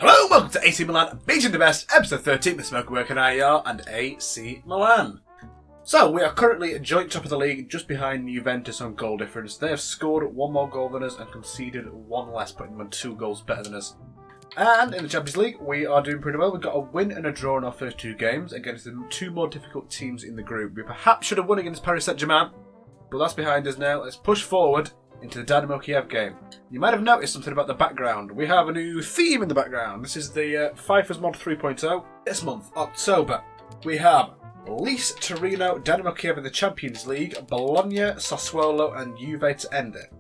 Hello, welcome to AC Milan, beating the best, episode 13 with Smoke Work and IR and AC Milan. So, we are currently at joint top of the league, just behind Juventus on goal difference. They have scored one more goal than us and conceded one less, putting them on 2 goals better than us. And in the Champions League, we are doing pretty well. We've got a win and a draw in our first 2 games against the 2 more difficult teams in the group. We perhaps should have won against Paris Saint-Germain, but that's behind us now. Let's push forward into the Dynamo Kiev game. You might have noticed something about the background. We have a new theme in the background. This is the FIFER's Mod 3.0. This month, October, we have Lis, Torino, Dynamo Kiev in the Champions League, Bologna, Sassuolo and Juve to end it.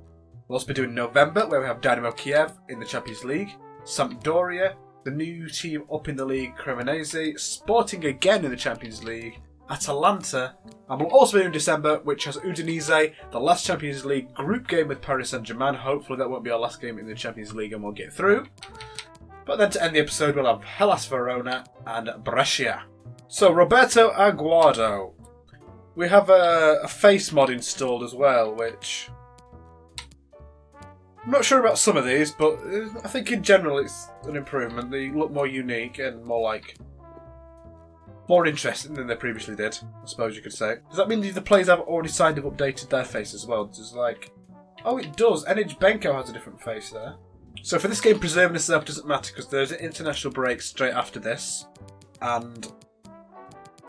We'll also be doing November, where we have Dynamo Kiev in the Champions League, Sampdoria, the new team up in the league, Cremonese, Sporting again in the Champions League, Atalanta, and we'll also be in December, which has Udinese, the last Champions League group game with Paris Saint-Germain. Hopefully that won't be our last game in the Champions League and we'll get through. But then to end the episode, we'll have Hellas Verona and Brescia. So, Roberto Aguado. We have a face mod installed as well, which I'm not sure about some of these, but I think in general it's an improvement. They look more unique and more interesting than they previously did, I suppose you could say. Does that mean the players have already signed have updated their face as well? Just like, oh, it does. NH Benko has a different face there. So for this game, preserving this up doesn't matter because there's an international break straight after this, and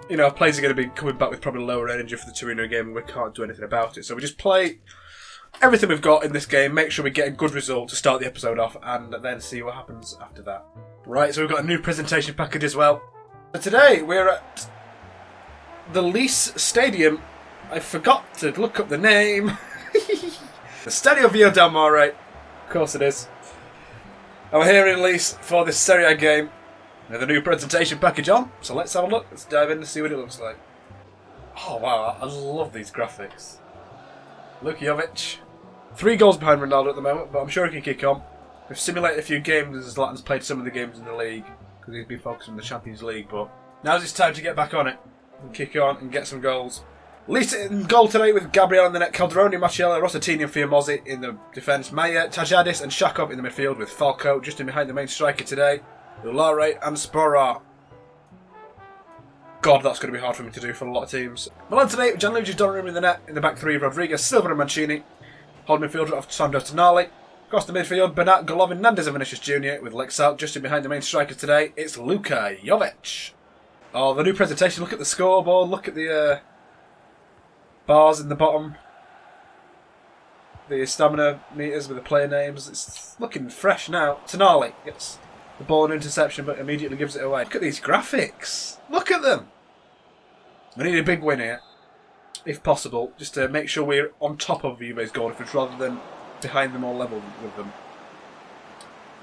you know, players are going to be coming back with probably lower energy for the Torino game, and we can't do anything about it. So we just play everything we've got in this game, make sure we get a good result to start the episode off, and then see what happens after that. Right, so we've got a new presentation package as well. So today we're at the Lis Stadium. I forgot to look up the name. The Stadio Via del Mare. Of course it is. And we're here in Lis for this Serie A game with a new presentation package on. So let's have a look. Let's dive in and see what it looks like. Oh wow, I love these graphics. Luka Jovic. 3 goals behind Ronaldo at the moment, but I'm sure he can kick on. We've simulated a few games as Zlatan's played some of the games in the league, because he's been focusing on the Champions League, but now's his time to get back on it and kick on and get some goals. Lisa in goal today with Gabriel in the net, Calderoni, Marciello, Rossettini and Fiamozzi in the defence, Maya, Tajadis and Shakov in the midfield with Falco just in behind the main striker today, Ulare and Spora. God, that's going to be hard for me to do for a lot of teams. Milan today with Gianluigi Donnarumma in the net, in the back 3 Rodriguez, Silva and Mancini, holding midfielder of Sandro Tonali. Across the midfield, Bernat, Golovin, Nandez and Vinicius Jr. with legs out just in behind the main striker today. It's Luka Jovic. Oh, the new presentation. Look at the scoreboard. Look at the bars in the bottom. The stamina meters with the player names. It's looking fresh now. Tonali gets the ball and interception but immediately gives it away. Look at these graphics. Look at them. We need a big win here, if possible, just to make sure we're on top of Juve's goal difference rather than behind them or level with them.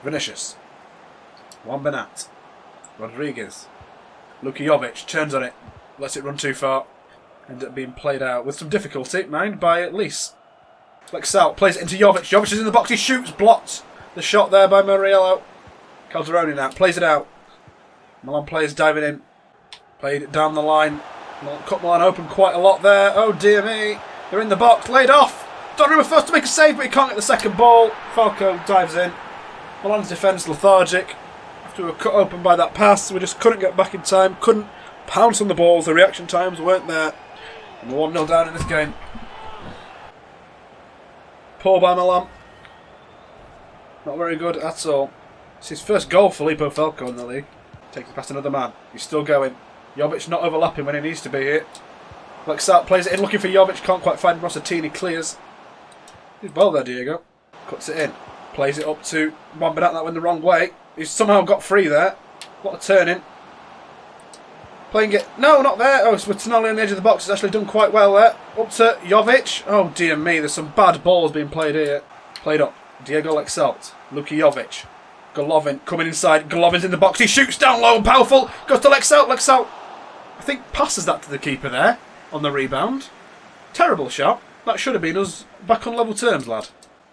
Vinicius. Juan Bernat. Rodriguez. Luka Jovic turns on it. Lets it run too far. Ends up being played out with some difficulty, mind, by Lis. Flicks out. Plays it into Jovic. Jovic is in the box. He shoots. Blocked. The shot there by Muriello. Calderoni now. Plays it out. Milan players diving in. Played it down the line. Cut Milan open quite a lot there. Oh dear me. They're in the box. Laid off. Donnarumma first to make a save, but he can't get the second ball. Falco dives in. Milan's defence lethargic. After we were cut open by that pass, we just couldn't get back in time. Couldn't pounce on the balls. The reaction times weren't there. And we're 1-0 down in this game. Poor by Milan. Not very good at all. It's his first goal for Filippo Falco in the league. Takes it past another man. He's still going. Jovic not overlapping when he needs to be here. Flicks out, plays it in, looking for Jovic. Can't quite find Rossettini. Clears. Did well there, Diego. Cuts it in. Plays it up to Juan Bernat. That went the wrong way. He's somehow got free there. A lot of turning. Playing it. No, not there. Oh, it's with Tonali on the edge of the box. He's actually done quite well there. Up to Jovic. Oh, dear me. There's some bad balls being played here. Played up. Diego Lexalt. Luka Jovic. Golovin coming inside. Golovin's in the box. He shoots down low and powerful. Goes to Lexalt. Lexalt, I think, passes that to the keeper there on the rebound. Terrible shot. That should have been us back on level terms, lad.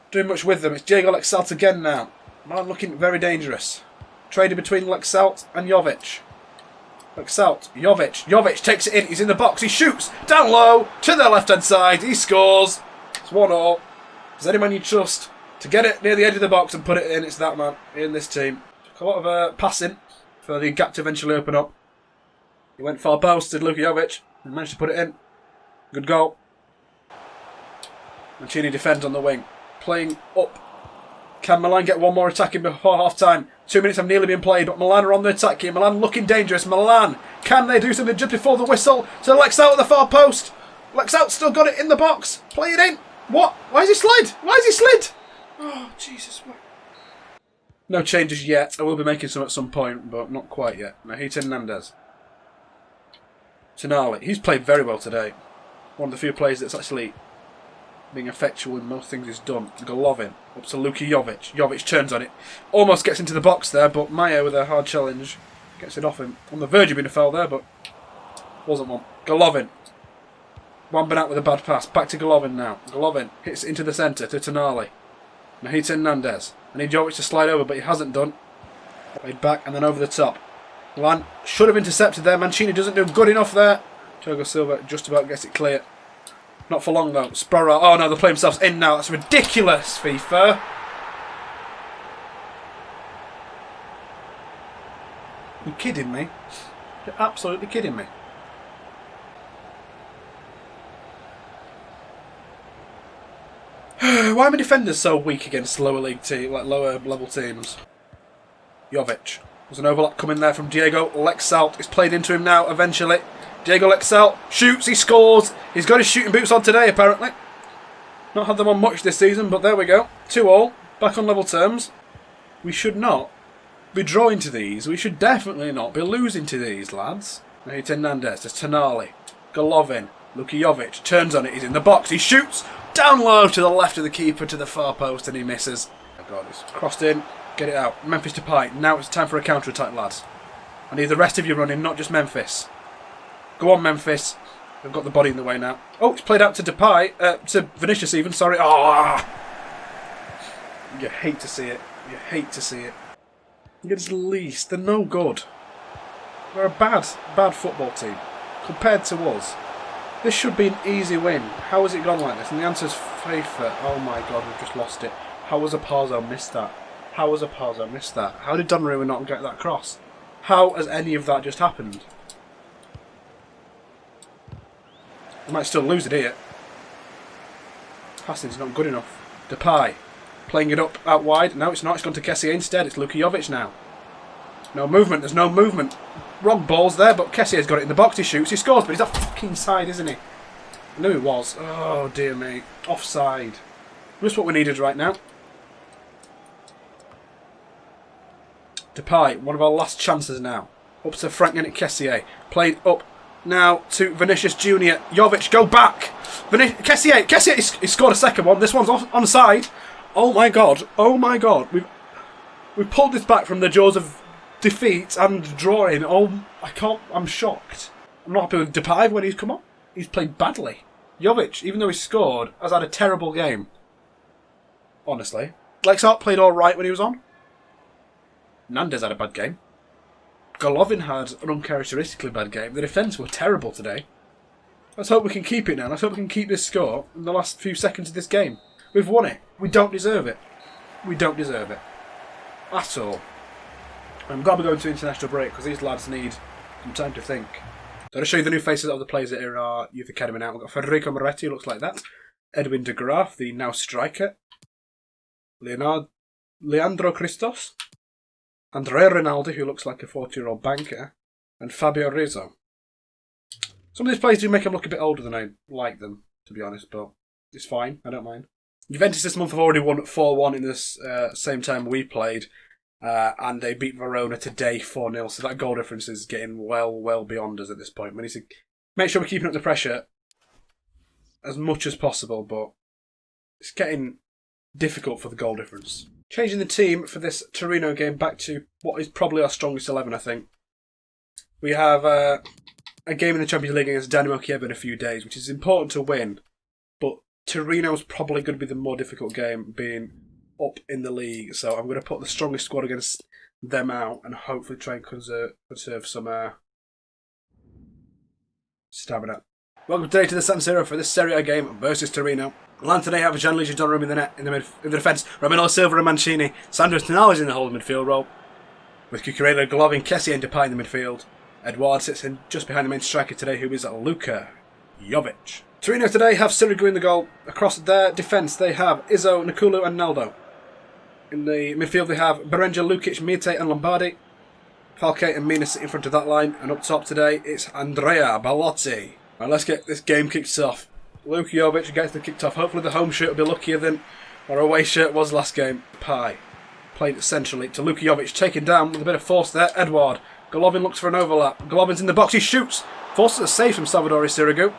Doing much with them. It's Diego Lexalt again now. Man looking very dangerous. Trading between Lexalt and Jovic. Lexalt, Jovic. Jovic takes it in. He's in the box. He shoots down low to the left-hand side. He scores. It's 1-1. Is any man you trust to get it near the edge of the box and put it in? It's that man in this team. A lot of passing for the gap to eventually open up. He went far post, did Luka Jovic, and managed to put it in. Good goal. Mancini defends on the wing. Playing up. Can Milan get one more attack in before half-time? 2 minutes have nearly been played, but Milan are on the attack here. Milan looking dangerous. Milan, can they do something just before the whistle? So Lexout at the far post. Lexout still got it in the box. Play it in. What? Why has he slid? Why has he slid? Oh, Jesus. No changes yet. I will be making some at some point, but not quite yet. Mahita Hernandez. Tonali. He's played very well today. One of the few players that's actually being effectual in most things he's done. Golovin. Up to Luka Jovic. Jovic turns on it. Almost gets into the box there, but Maya with a hard challenge gets it off him. On the verge of being a foul there, but wasn't one. Golovin. Wambin out with a bad pass. Back to Golovin now. Golovin hits into the centre to Tonali. Mahita Hernandez. I need Jovic to slide over, but he hasn't done. Played back and then over the top. Milan should have intercepted there. Mancini doesn't do good enough there. Thiago Silva just about gets it clear. Not for long though. Sprower. Oh no, they're playing themselves in now. That's ridiculous, FIFA. You're kidding me. You're absolutely kidding me. Why are my defenders so weak against lower league lower level teams? Jovic. There's an overlap coming there from Diego Lexalt. It's played into him now eventually. Diego Lexalt shoots, he scores. He's got his shooting boots on today apparently. Not had them on much this season, but there we go. 2-2, back on level terms. We should not be drawing to these. We should definitely not be losing to these, lads. Mahita Hernandez, there's Tonali. Golovin. Luka Jovic turns on it, he's in the box, he shoots. Down low to the left of the keeper to the far post and he misses. Oh God, it's crossed in. Get it out. Memphis Depay. Now it's time for a counter-attack, lads. I need the rest of you running, not just Memphis. Go on, Memphis. They've got the body in the way now. Oh, it's played out to Depay. To Vinicius even, sorry. Oh! You hate to see it. You hate to see it. At least, they're no good. They're a bad football team. Compared to us. This should be an easy win. How has it gone like this? And the answer's FIFER. Oh my God, we've just lost it. How has Aparzo missed that? How has Aparzo missed that? How did Donnarumma not get that cross? How has any of that just happened? We might still lose it here. Passing's not good enough. Depay. Playing it up out wide. No, it's not. It's gone to Kessié instead. It's Luka Jovic now. No movement. There's no movement. Wrong balls there, but Kessié's got it in the box. He shoots. He scores, but he's off fucking side, isn't he? I knew he was. Oh, dear me. Offside. Just what we needed right now. Depay, one of our last chances now. Up to Frank Kessié. Played up now to Vinicius Jr. Jovic, go back. Kessié, he scored a second one. This one's onside. Oh my God. Oh my God. We've pulled this back from the jaws of defeat and drawing. Oh, I'm shocked. I'm not happy with Depay when he's come on. He's played badly. Jovic, even though he scored, has had a terrible game. Honestly. Lexart played alright when he was on. Hernandez had a bad game. Golovin had an uncharacteristically bad game. The defence were terrible today. Let's hope we can keep it now. Let's hope we can keep this score in the last few seconds of this game. We've won it. We don't deserve it. We don't deserve it. At all. I'm glad we're going to international break because these lads need some time to think. So I'll show you the new faces of the players that are in our youth academy now. We've got Federico Moretti, who looks like that. Edwin de Graaf, the now striker. Leandro Christos. Andrea Rinaldi, who looks like a 40-year-old banker. And Fabio Rizzo. Some of these players do make them look a bit older than I like them, to be honest, but it's fine. I don't mind. Juventus this month have already won 4-1 in this same time we played. And they beat Verona today 4-0, so that goal difference is getting well beyond us at this point. We need to make sure we're keeping up the pressure as much as possible, but it's getting difficult for the goal difference. Changing the team for this Torino game back to what is probably our strongest 11, I think. We have a game in the Champions League against Dynamo Kiev in a few days, which is important to win, but Torino's probably going to be the more difficult game, being up in the league, so I'm going to put the strongest squad against them out and hopefully try and conserve some stamina. Welcome today to the San Siro for this Serie A game versus Torino. Milan today have Gianluigi Donnarumma in the net in the defence. Romano Silva and Mancini. Sandro Tonali's in the holding midfield role. With Cucurella, Golovin, Kessie and Depay in the midfield. Edouard sits in just behind the main striker today, who is Luka Jovic. Torino today have Sirigu in the goal. Across their defence, they have Izzo, Nikulu and Naldo. In the midfield, they have Berenja, Lukic, Mite and Lombardi. Falke and Mina sit in front of that line. And up top today, it's Andrea Ballotti. Right, let's get this game kicked off. Luka Jovic gets the kicked off. Hopefully the home shirt will be luckier than our away shirt was last game. Pie. Played it centrally to Luka Jovic, taken down with a bit of force there. Edouard. Golovin looks for an overlap. Golovin's in the box. He shoots. Forces a save from Salvatore Sirigu.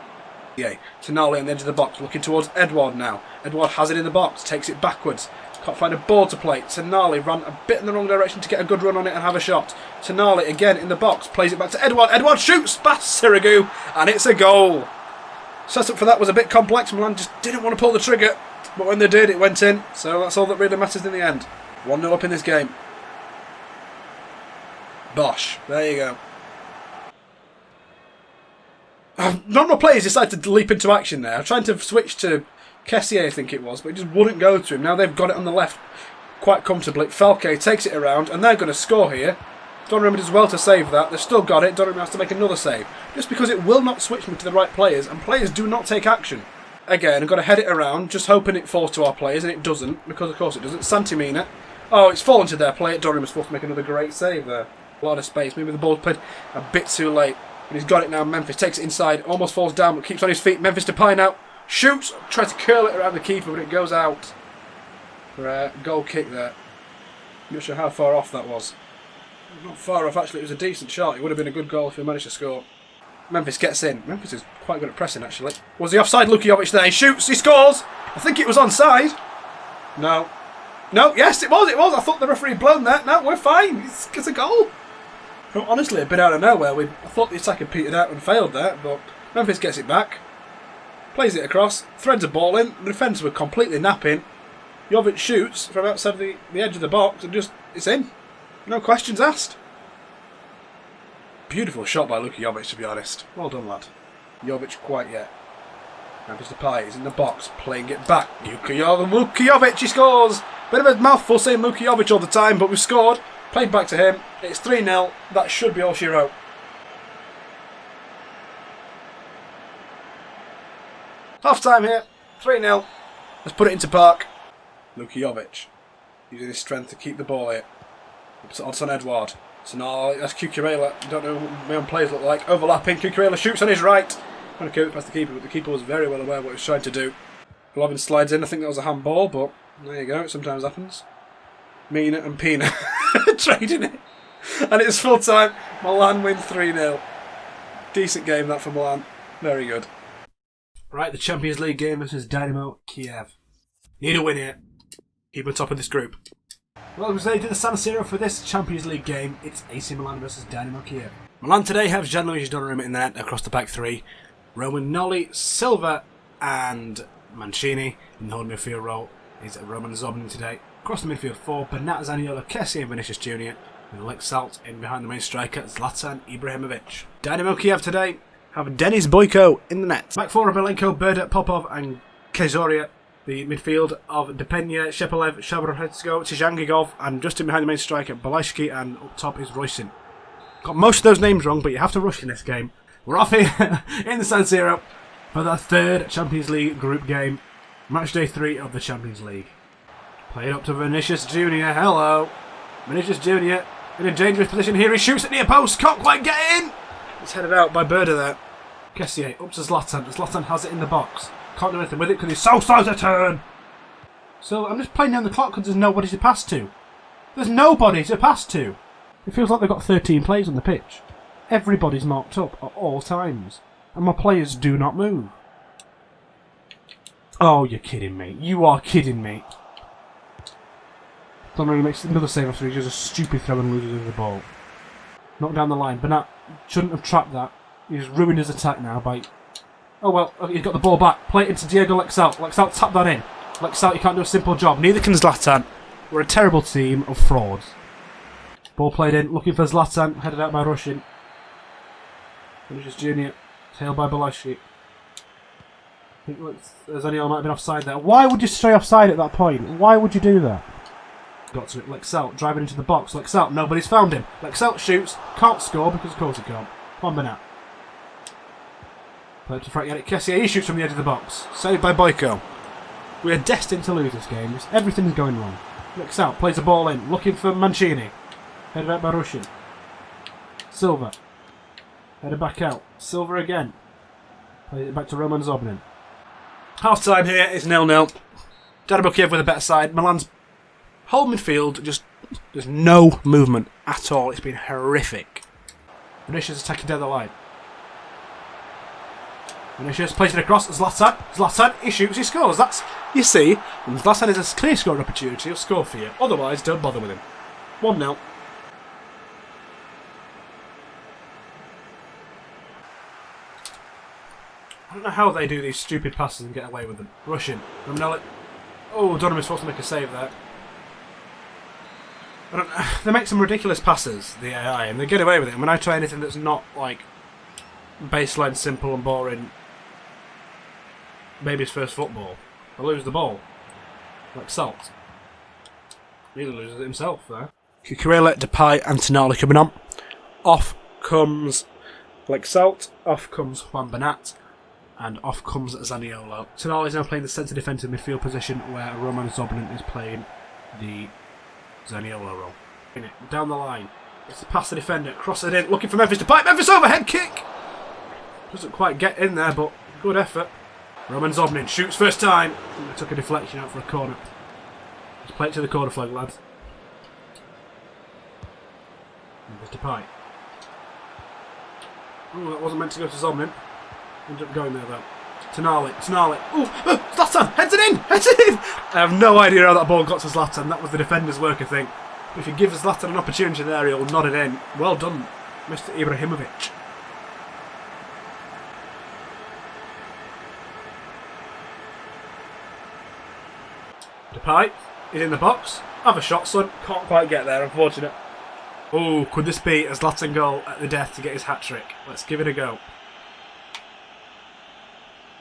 Yeah, Tonali on the edge of the box, looking towards Edouard now. Edouard has it in the box, takes it backwards. Can't find a ball to play. Tonali ran a bit in the wrong direction to get a good run on it and have a shot. Tonali again in the box, plays it back to Edouard. Edouard shoots past Sirigu, and it's a goal. Setup for that was a bit complex. Milan just didn't want to pull the trigger, but when they did, it went in. So that's all that really matters in the end. 1-0 up in this game. Bosh. There you go. Normal players decided to leap into action there. I'm trying to switch to Kessié, I think it was, but it just wouldn't go to him. Now they've got it on the left quite comfortably. Falke takes it around, and they're going to score here. Donnarumma does well to save that. They've still got it. Donnarumma has to make another save. Just because it will not switch me to the right players, and players do not take action. Again, I've got to head it around, just hoping it falls to our players, and it doesn't, because of course it doesn't. Santimina. Oh, it's fallen to their player. Donnarumma's supposed to make another great save there. A lot of space. Maybe the ball's played a bit too late. And he's got it now. Memphis takes it inside. Almost falls down, but keeps on his feet. Memphis Depay now. Shoots. Tries to curl it around the keeper, but it goes out. For a goal kick there. Not sure how far off that was. Not far off, actually. It was a decent shot. It would have been a good goal if he managed to score. Memphis gets in. Memphis is quite good at pressing, actually. Was he offside? Luka Jovic there. He shoots. He scores. I think it was onside. No. No, yes, it was. It was. I thought the referee had blown that. No, we're fine. It's a goal. Honestly, a bit out of nowhere. I thought the attack had petered out and failed there, but Memphis gets it back. Plays it across. Threads a ball in. The defenders were completely napping. Jovic shoots from outside the edge of the box and just, it's in. No questions asked. Beautiful shot by Luka Jovic, to be honest. Well done, lad. Jovic quite yet. Memphis Depay is in the box, playing it back. Luka Jovic, he scores! Bit of a mouthful saying Luka Jovic all the time, but we've scored. Played back to him. It's 3-0. That should be all she wrote. Half time here. 3-0. Let's put it into park. Luka Jovic using his strength to keep the ball here. It's on Edouard. So now that's Cucurella. You don't know what my own players look like. Overlapping. Cucurella shoots on his right. Trying to keep it past the keeper, but the keeper was very well aware of what he was trying to do. Golovin slides in. I think that was a handball, but there you go. It sometimes happens. Mina and Pina trading it. And it's full time. Milan win 3-0. Decent game that for Milan. Very good. Right, the Champions League game versus Dynamo Kiev. Need a win here. Keep on top of this group. Well, as we say, to the San Siro for this Champions League game, it's AC Milan versus Dynamo Kiev. Milan today have Gianluigi Donnarumma in there across the back three. Roman Nolli, Silva and Mancini in the holding midfield role is Roman Zobnin today. Across the midfield four, Bernat Zaniolo, Kessie and Vinicius Jr. with Alex Salt in behind the main striker, Zlatan Ibrahimovic. Dynamo Kiev today have Denis Boyko in the net. Back four, Belenko, Berda, Popov and Kezoria. The midfield of Depenya, Shepelev, Shabrhetsko, Tizhangigov, and just in behind the main striker, Balashki, and up top is Roysin. Got most of those names wrong, but you have to rush in this game. We're off here in the San Siro for the third Champions League group game. Match day 3 of the Champions League. Played up to Vinicius Jr. Hello. Vinicius Jr. in a dangerous position here. He shoots at near post. Can't quite get in. It's headed out by Berda there. Kessié up to Zlatan. Zlatan has it in the box. Can't do anything with it because he's so slow to turn. So I'm just playing down the clock because there's nobody to pass to. There's nobody to pass to. It feels like they've got 13 players on the pitch. Everybody's marked up at all times. And my players do not move. Oh, you're kidding me. You are kidding me. Donnarumma makes another save after he does a stupid throw and loses the ball. Knocked down the line. Bernat shouldn't have trapped that. He's ruined his attack now by... Oh well, he's got the ball back. Play it into Diego Lexalt. Lexalt tap that in. Lexalt, you can't do a simple job. Neither can Zlatan. We're a terrible team of frauds. Ball played in, looking for Zlatan, headed out by Rushin. Vinicius Jr. Tailed by Balashki. I think Zaniolo might have been offside there. Why would you stray offside at that point? Why would you do that? got to it. Lexelt driving into the box. Lexelt, nobody's found him. Lexelt shoots, can't score because of course he can't. Wambanat. Play to Frank Yannick Kessier, he shoots from the edge of the box. Saved by Boyko. We are destined to lose this game. Everything is going wrong. Lexelt plays the ball in, looking for Mancini. Headed out by Russian. Silva. Headed back out. Silva again. Plays it back to Roman Zobnin. Half time here, it's 0-0. Dynamo Kiev with a better side. Milan's whole midfield, there's no movement at all. It's been horrific. Vinicius attacking down the line. Vinicius plays it across. Zlatan. Zlatan, he shoots, he scores. That's, you see, when Zlatan is a clear scoring opportunity, he'll score for you. Otherwise, don't bother with him. 1-0. I don't know how they do these stupid passes and get away with them. Russian. Oh, Donovan's supposed to make a save there. They make some ridiculous passes, the AI, and they get away with it. And when I try anything that's not like baseline, simple and boring, maybe his first football, I lose the ball. Like Salt. He loses it himself there. Cucurella, Depay and Tonali coming on. Off comes Salt. Off comes Wambanat. And off comes Zaniolo. Tonali is now playing the centre defensive midfield position where Roman Zobnin is playing the Zaniolo role. Down the line. It's a pass the defender. Cross it in. Looking for Memphis Depay. Memphis overhead kick! Doesn't quite get in there, but good effort. Roman Zobnin shoots first time. They took a deflection out for a corner. Let's play it to the corner flag, lads. Memphis Depay. Oh, that wasn't meant to go to Zobnin. Ended up going there though. Tonali. Oh, Zlatan! Heads it in! I have no idea how that ball got to Zlatan. That was the defender's work, I think. But if you give Zlatan an opportunity there, he'll nod it in. Well done, Mr. Ibrahimovic. Depay is in the box. Have a shot, son. Can't quite get there, unfortunate. Oh, could this be a Zlatan goal at the death to get his hat-trick? Let's give it a go.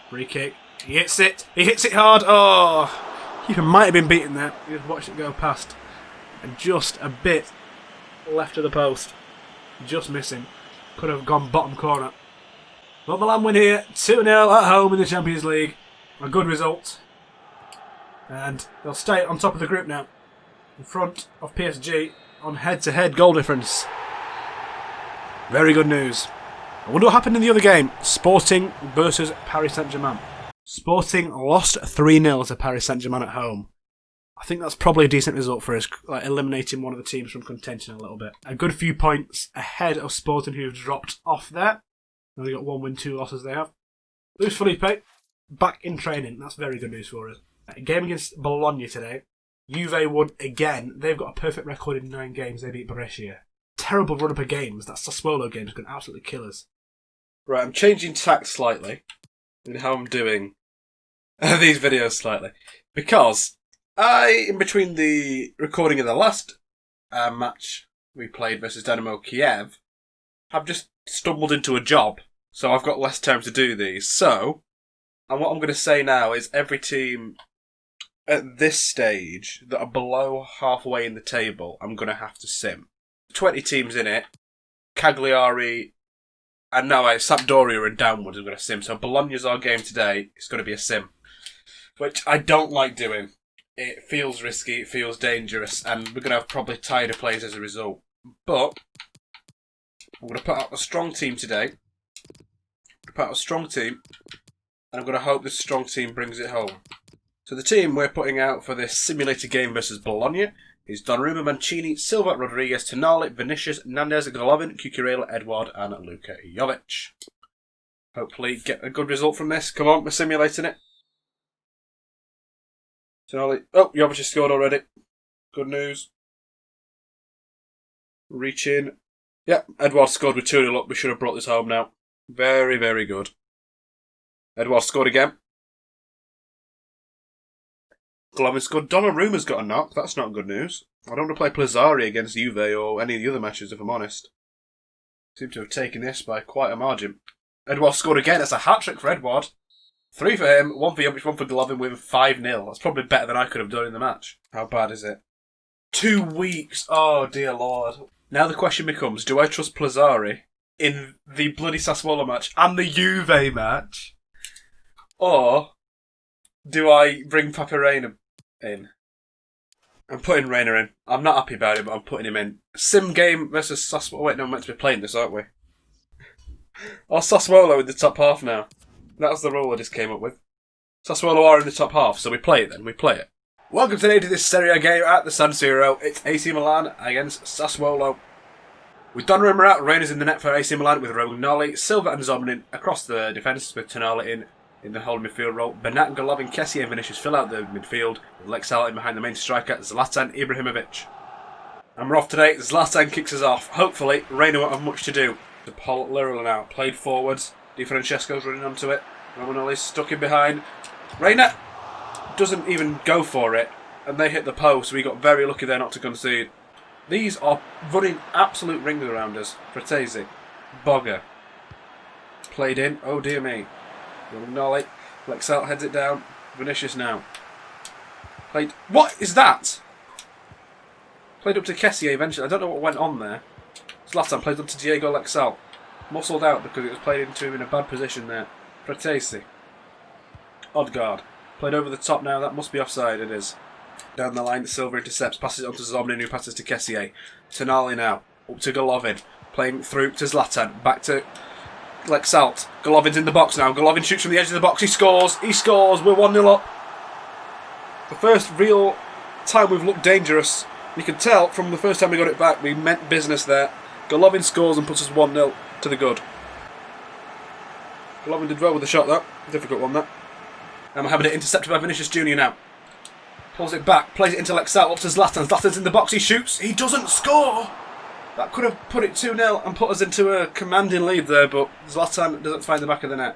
Free kick. He hits it. He hits it hard. Oh, keeper might have been beaten there. He just watched it go past. And just a bit left of the post. Just missing. Could have gone bottom corner. But Milan win here. 2-0 at home in the Champions League. A good result. And they'll stay on top of the group now. In front of PSG on head-to-head goal difference. Very good news. I wonder what happened in the other game. Sporting versus Paris Saint-Germain. Sporting lost 3-0 to Paris Saint-Germain at home. I think that's probably a decent result for us, like eliminating one of the teams from contention a little bit. A good few points ahead of Sporting, who've dropped off there. Only got 1 win, 2 losses they have. Luis Felipe, back in training. That's very good news for us. A game against Bologna today. Juve won again. They've got a perfect record in 9 games. They beat Brescia. Terrible run-up of games. That Sassuolo game is going to absolutely kill us. Right, I'm changing tack slightly in how I'm doing these videos slightly. Because in between the recording of the last match we played versus Dynamo Kiev, I've just stumbled into a job. So I've got less time to do these. So, and what I'm going to say now is every team at this stage that are below halfway in the table, I'm going to have to sim. 20 teams in it. Cagliari, and now Sampdoria and downwards I'm going to sim. So Bologna's our game today. It's going to be a sim. Which I don't like doing. It feels risky, it feels dangerous, and we're going to have probably tighter players as a result. But I'm going to put out a strong team today. Put out a strong team, and I'm going to hope this strong team brings it home. So the team we're putting out for this simulated game versus Bologna is Donnarumma, Mancini, Silva, Rodriguez, Tonali, Vinicius, Nandez, Golovin, Cucurella, Edouard, and Luka Jovic. Hopefully get a good result from this. Come on, we're simulating it. Tonali. Oh, Jovic has scored already. Good news. Reach in. Yep, Edouard scored with 2-0 up. We should have brought this home now. Very, very good. Edouard scored again. Golovin scored. Donnarumma's got a knock. That's not good news. I don't want to play Plazzari against Juve or any of the other matches, if I'm honest. Seem to have taken this by quite a margin. Edouard scored again. That's a hat-trick for Edouard. 3 for him, 1 for Jovic, 1 for Golovin with 5-0. That's probably better than I could have done in the match. How bad is it? 2 weeks. Oh, dear Lord. Now the question becomes, do I trust Plazzari in the bloody Sassuolo match and the Juve match? Or do I bring Papa Reina in? I'm putting Reina in. I'm not happy about it, but I'm putting him in. Sim game versus Sassuolo. Wait, no, we're meant to be playing this, aren't we? Or Sassuolo in the top half now. That's the rule I just came up with. Sassuolo are in the top half, so we play it then. We play it. Welcome today to this Serie A game at the San Siro. It's AC Milan against Sassuolo. With Donnarumma out, Reina's in the net for AC Milan with Romagnoli, Silva and Zomnin across the defence with Tonali in the holding midfield role. Bernat, Golovin, Kessie and Vinicius fill out the midfield with Lexal in behind the main striker, Zlatan Ibrahimovic. And we're off today. Zlatan kicks us off. Hopefully, Reina won't have much to do. The Paul Liril now played forwards. Di Francesco's running onto it. Romagnoli's stuck in behind. Reina doesn't even go for it, and they hit the post. We got very lucky there not to concede. These are running absolute rings around us. Fratesi, Bogger, played in. Oh dear me. Romagnoli, Lexal heads it down. Vinicius now. Played. What is that? Played up to Kessie eventually. I don't know what went on there. Zlatan played up to Diego Lexal. Muscled out because it was played into him in a bad position there. Fratesi. Odegaard. Played over the top now. That must be offside. It is. Down the line, Silva intercepts. Passes it on to Zomnin, who passes to Kessie. Tonali now. Up to Golovin. Playing through to Zlatan. Back to Lexalt. Golovin's in the box now. Golovin shoots from the edge of the box. He scores. He scores. We're 1-0 up. The first real time we've looked dangerous. You can tell from the first time we got it back, we meant business there. Golovin scores and puts us 1-0 to the good. Golovin did well with the shot, though. Difficult one, that. And we're having it intercepted by Vinicius Jr. now. Pulls it back, plays it into Lexal, up to Zlatan. Zlatan's in the box, he shoots. He doesn't score! That could have put it 2-0 and put us into a commanding lead there, but Zlatan doesn't find the back of the net.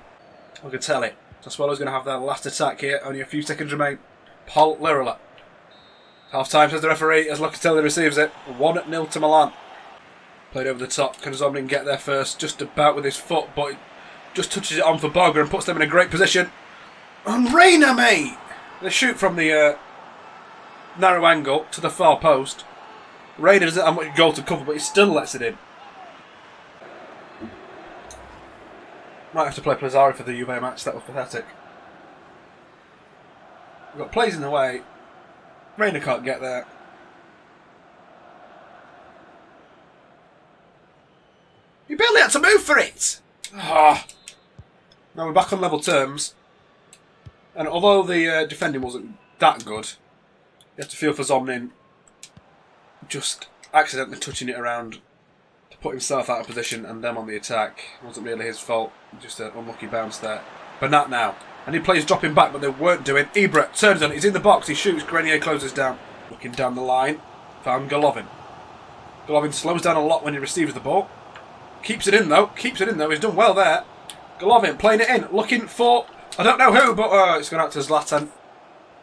I can tell it. Sassuolo's going to have their last attack here. Only a few seconds remain. Paul Lirila. Half time, says the referee, as Locatelli receives it. 1-0 to Milan. Played over the top. Can Zomnin get there first? Just about with his foot, but he just touches it on for Bogger and puts them in a great position. And Reina, mate! They shoot from the narrow angle to the far post. Reina doesn't have much goal to cover, but he still lets it in. Might have to play Plazzari for the Juve match. That was pathetic. We've got plays in the way. Reina can't get there. You barely had to move for it! Ah. Now we're back on level terms. And although the defending wasn't that good, you have to feel for Zomnin just accidentally touching it around to put himself out of position and them on the attack. It wasn't really his fault, just an unlucky bounce there. Bernat now. And he plays dropping back, but they weren't doing. Ibra turns on it, he's in the box, he shoots, Grenier closes down. Looking down the line, found Golovin. Golovin slows down a lot when he receives the ball. Keeps it in though, he's done well there. Golovin playing it in, looking for, I don't know who, but it's gone out to Zlatan.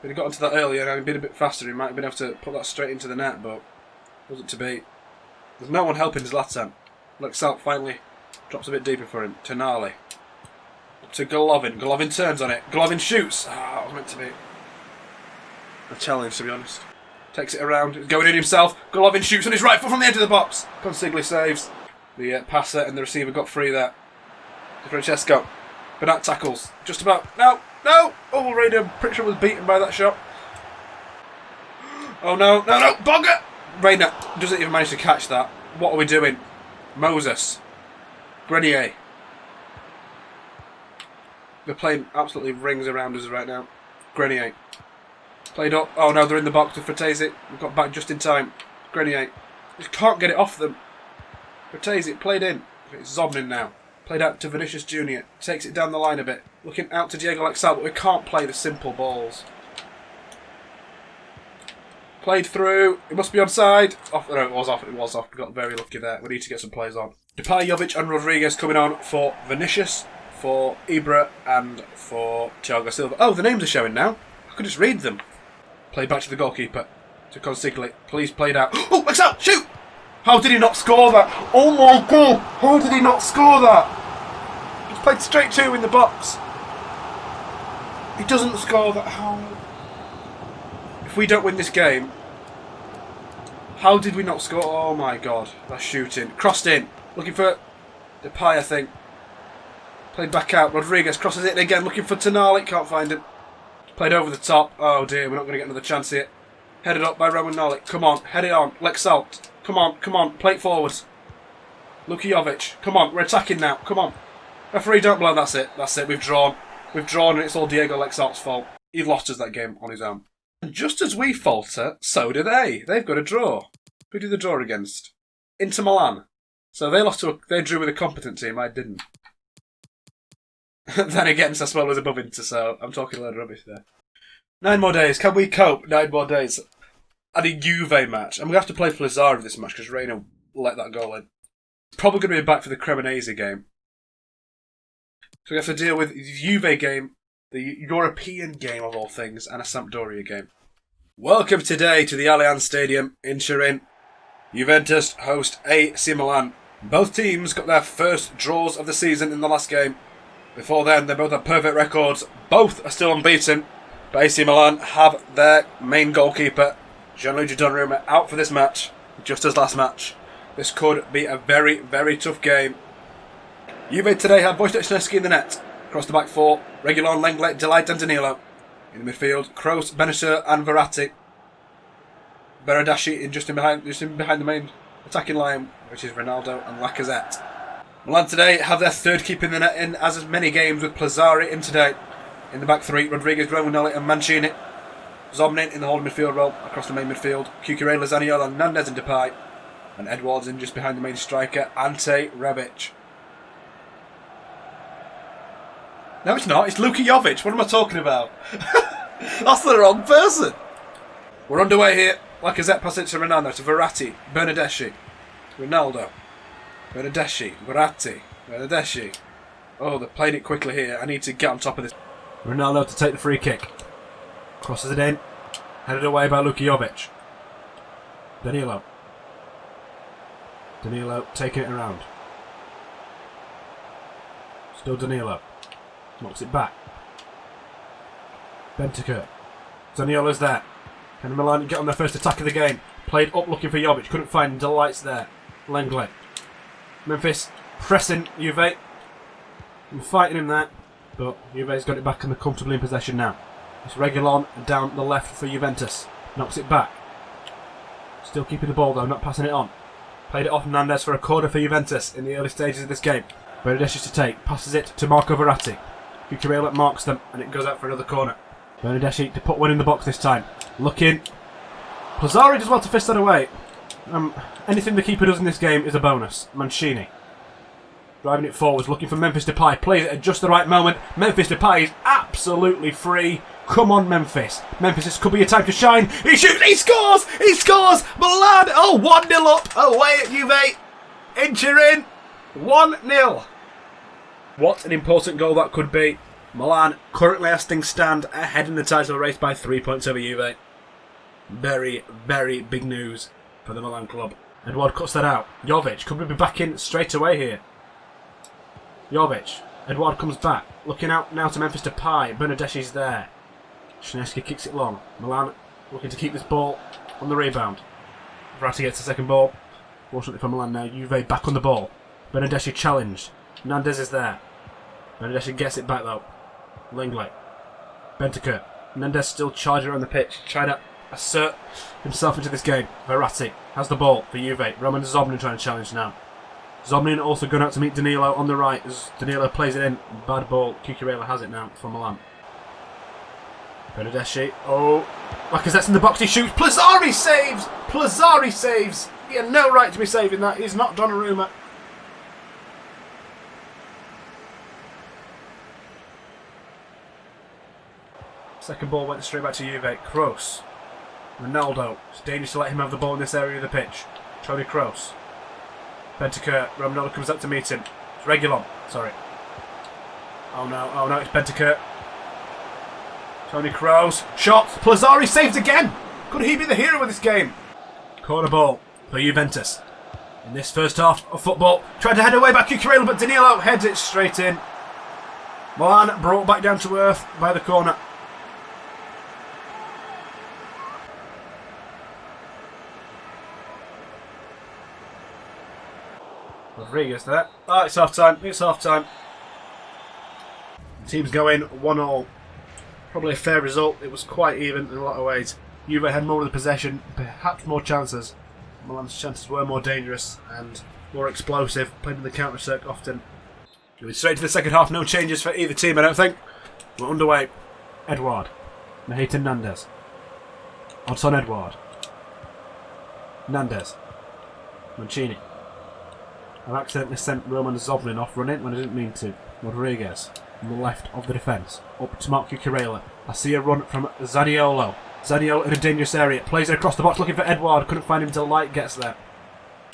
If he'd got onto that earlier and he'd been a bit faster, he might have been able to put that straight into the net, but wasn't to be. There's no one helping Zlatan. Lexalt finally drops a bit deeper for him. Tonali. Up to Golovin. Golovin turns on it. Golovin shoots. Ah, it was meant to be a challenge, to be honest. Takes it around, going in himself. Golovin shoots on his right foot from the edge of the box. Consigli saves. The passer and the receiver got free there. Di Francesco. Bernat tackles. Just about. No! No! Oh, Reina pretty sure was beaten by that shot. Oh no, no, no! Bogger! Reina doesn't even manage to catch that. What are we doing? Moses. Grenier. They're playing absolutely rings around us right now. Grenier. Played up. Oh no, they're in the box with Fratesi. We've got back just in time. Grenier. Just can't get it off them. Fratesi played in. It's Zomnin now. Played out to Vinicius Jr. Takes it down the line a bit. Looking out to Diego Lexal, but we can't play the simple balls. Played through. It must be onside. Off. No, it was off. It was off. We got very lucky there. We need to get some plays on. Depay, Jovic and Rodriguez coming on for Vinicius, for Ibra and for Thiago Silva. Oh, the names are showing now. I could just read them. Played back to the goalkeeper. To Consigli. Please played out. Oh, Lexal! Shoot! How did he not score that? Oh my god! How did he not score that? He's played straight to in the box. He doesn't score that. How? If we don't win this game, How did we not score? Oh my god. That's shooting. Crossed in. Looking for Depay, I think. Played back out. Rodriguez crosses it again. Looking for Tonali. Can't find him. Played over the top. Oh dear. We're not going to get another chance here. Headed up by Roman Nolik. Come on. Head it on. Lexalt. Come on. Come on. Play it forwards. Luka Jovic. Come on. We're attacking now. Come on. Referee, don't blow. That's it. That's it. We've drawn. We've drawn and it's all Diego Lexalt's fault. He lost us that game on his own. And just as we falter, so do they. They've got a draw. Who did the draw against? Inter Milan. So they drew with a competent team. I didn't. Then again, Sassuolo was above Inter, so I'm talking a load of rubbish there. 9 more days. Can we cope? 9 more days. And a Juve match. I'm going to have to play Plazzari this match because Reina let that goal in. Probably going to be back for the Cremonese game. So we have to deal with the Juve game, the European game of all things, and a Sampdoria game. Welcome today to the Allianz Stadium in Turin. Juventus host AC Milan. Both teams got their first draws of the season in the last game. Before then, they both had perfect records. Both are still unbeaten. But AC Milan have their main goalkeeper, Gianluigi Donnarumma, out for this match, just as last match. This could be a very, very tough game. Juve today have Wojciechowski in the net. Across the back four, Reguilon, Lenglet, Delight and Danilo. In the midfield, Kroos, Benacer and Verratti. Berardashi just in behind the main attacking line, which is Ronaldo and Lacazette. Milan today have their third keeper in the net in as many games with Plazzari in today. In the back three, Rodriguez, Romanelli and Mancini. Zobnin in the holding midfield role across the main midfield. Cucurella, Zaniolo, Nandez and Depay. And Edwards in just behind the main striker, Ante Rebic. No, it's not. It's Luka Jovic. What am I talking about? That's the wrong person. We're underway here. Lacazette passes it to Ronaldo, to Verratti, Bernardeschi, Ronaldo, Bernardeschi, Verratti, Bernardeschi. Oh, they're playing it quickly here. I need to get on top of this. Ronaldo to take the free kick. Crosses it in. Headed away by Luka Jovic. Danilo. Danilo taking it around. Still Danilo. Knocks it back. Bentancur. Zaniolo's there. Can Milan get on their first attack of the game? Played up looking for Jovic. Couldn't find him. Delight's there. Lenglet. Memphis pressing Juve. And fighting him there. But Juve's got it back and they're comfortably in possession now. It's Reguilon down the left for Juventus. Knocks it back. Still keeping the ball though, not passing it on. Played it off Nandez for a corner for Juventus in the early stages of this game. Bernardeschi to take. Passes it to Marco Verratti. Cucurella marks them and it goes out for another corner. Bernardeschi to put one in the box this time. Looking. Plazzari does well to fist that away. Anything the keeper does in this game is a bonus. Mancini. Driving it forwards, looking for Memphis Depay. Plays it at just the right moment. Memphis Depay is absolutely free. Come on, Memphis. Memphis, this could be your time to shine. He shoots. He scores. He scores. Milan. Oh, 1-0 up. Away at Juve. In Turin. 1-0. What an important goal that could be. Milan currently as things stand ahead in the title race by 3 points over Juve. Very, very big news for the Milan club. Edward cuts that out. Jovic could be back in straight away here. Jovic. Edward comes back. Looking out now to Memphis Depay. Bernardeschi's there. Szczesny kicks it long. Milan looking to keep this ball on the rebound. Verratti gets the second ball. Fortunately for Milan now, Juve back on the ball. Bernardeschi challenged. Nandez is there. Bernardeschi gets it back though. Lenglet. Bentancur. Nandez still charging around the pitch, trying to assert himself into this game. Verratti has the ball for Juve. Roman Zobnin trying to challenge now. Zobnin also going out to meet Danilo on the right as Danilo plays it in. Bad ball. Cucurella has it now for Milan. Bernardeschi. Oh. Lacazette's in the box. He shoots. Plazzari saves! Plazzari saves! He had no right to be saving that. He's not Donnarumma. Second ball went straight back to Juve. Kroos. Ronaldo. It's dangerous to let him have the ball in this area of the pitch. Toni Kroos. Bentancur. Ronaldo comes up to meet him. It's Reguilon. Sorry. Oh no, it's Bentancur. Toni Kroos. Shot. Plazzari saved again. Could he be the hero of this game? Corner ball for Juventus. In this first half of football. Tried to head away by Cucurella, but Danilo heads it straight in. Milan brought back down to earth by the corner. Rodriguez there. Oh, it's half time. It's half time. Teams going 1-1. Probably a fair result. It was quite even in a lot of ways. Juve had more of the possession, perhaps more chances. Milan's chances were more dangerous and more explosive. Played in the counter-attack often. Going straight to the second half. No changes for either team, I don't think. We're underway. Edouard. Mahita Nandez. Odson Edouard. Nandez. Mancini. I've accidentally sent Roman Zobnin off running when I didn't mean to. Rodriguez on the left of the defence. Up to Mark Cucurella. I see a run from Zaniolo. Zaniolo in a dangerous area. Plays it across the box looking for Edouard. Couldn't find him until Light gets there.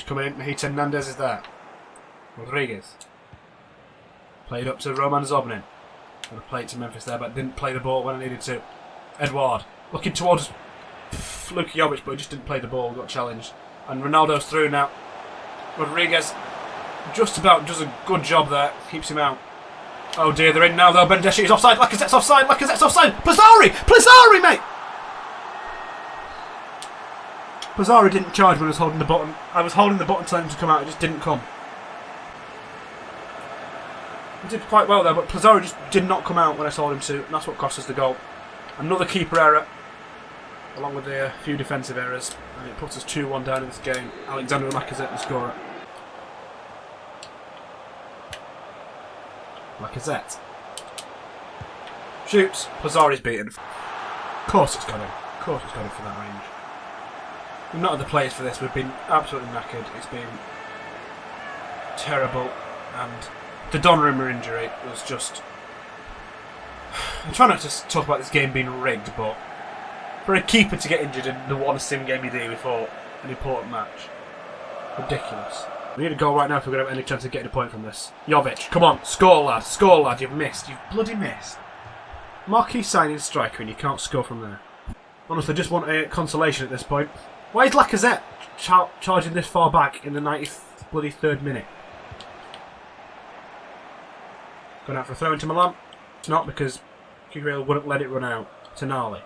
Coming in. Mahita Nandez is there. Rodriguez. Played up to Roman Zobnin. Going to play it to Memphis there, but didn't play the ball when I needed to. Edouard. Looking towards Luka Jovic, but he just didn't play the ball. Got challenged. And Ronaldo's through now. Rodriguez just about does a good job there. Keeps him out. Oh dear, they're in now though. Benedeschi is offside. Lacazette's offside. Lacazette's offside. Plazzari! Plazzari, mate! Plazzari didn't charge when I was holding the button. I was holding the button telling him to come out. It just didn't come. He did quite well there, but Plazzari just did not come out when I told him to. And that's what cost us the goal. Another keeper error. Along with a few defensive errors. And it puts us 2-1 down in this game. Alexander Lacazette, the scorer. Lacazette. Shoots. Plazzari's beaten. Of course it's got him. Of course it's got him from that range. We've not had the players for this. We've been absolutely knackered. It's been terrible. And the Donnarumma injury was just... I'm trying not to talk about this game being rigged, but for a keeper to get injured in the one sim game you do before an important match, ridiculous. We need a goal right now if we're going to have any chance of getting a point from this. Jovic, come on, score lad, score lad, you've missed, you've bloody missed. Marquee signing striker and you can't score from there. Honestly, just want a consolation at this point. Why is Lacazette charging this far back in the 93rd minute? Going out for a throw into Milan. It's not because Cucurella wouldn't let it run out. Tonali.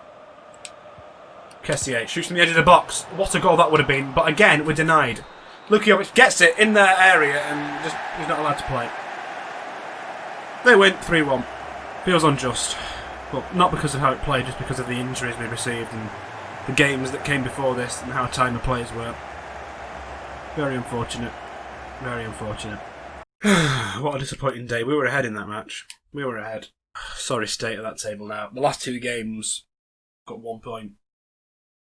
Kessier shoots from the edge of the box. What a goal that would have been. But again, we're denied. Luka Jovic gets it in their area and just he's not allowed to play. They win 3-1. Feels unjust. But not because of how it played, just because of the injuries we received and the games that came before this and how timed the players were. Very unfortunate. Very unfortunate. What a disappointing day. We were ahead in that match. We were ahead. Sorry state of that table now. The last two games got 1 point.